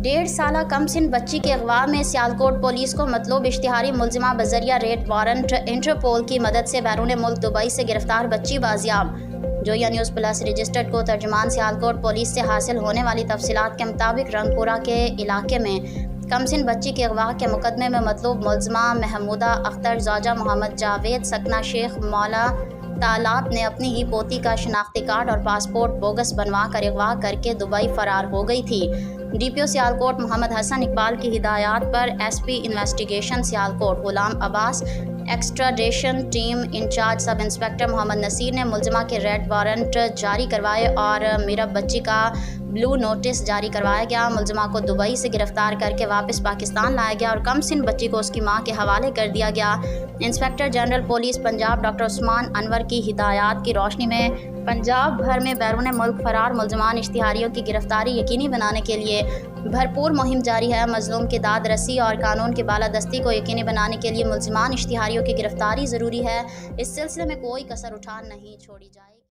1.5 साला कम सिन बच्ची के अगवा में सियालकोट पुलिस को मतलूब इश्तिहारी मुलजिमा बजरिया रेड वारंट इंटरपोल की मदद से बैरून मुल्क दुबई से गिरफ्तार बच्ची बाजियाब। जोया न्यूज़ प्लस रजिस्टर्ड को तर्जुमान सियालकोट पुलिस से हासिल होने वाली तफसीलात के मुताबिक रंगपुरा के इलाके में कमसिन बच्ची के अगवा के मुकदमे में मतलूब मुलजिमा महमूदा अख्तर ज़ौजा मोहम्मद जावेद सकना शेख मौला तालाब ने अपनी ही पोती का शनाख्ती कार्ड और पासपोर्ट बोगस बनवा कर अगवा करके दुबई फरार हो गई थी। DPO सियालकोट मोहम्मद हसन इकबाल की हिदायत पर SP investigation Sialkot Ghulam Abbas, extradition team incharge sub inspector Mohammad Nasir ने मुलजिमा के रेड वारंट जारी करवाए और मीरब बच्ची का ब्लू नोटिस जारी करवाया गया। मुलजिमा को दुबई से गिरफ्तार करके वापस पाकिस्तान लाया गया और कमसिन बच्ची को उसकी मां के हवाले कर दिया गया। Inspector general police Punjab doctor Usman Anwar की हिदायत की रोशनी में पंजाब भर में बैरून मुल्क फरार मुलजमान इश्तिहारियों की गिरफ्तारी यकीनी बनाने के लिए भरपूर मुहिम जारी है। मजलूम की दाद रसी और कानून की बालादस्ती को यकीनी बनाने के लिए मुलजमान इश्तिहारियों की गिरफ्तारी ज़रूरी है। इस सिलसिले में कोई कसर उठा नहीं छोड़ी जाएगी।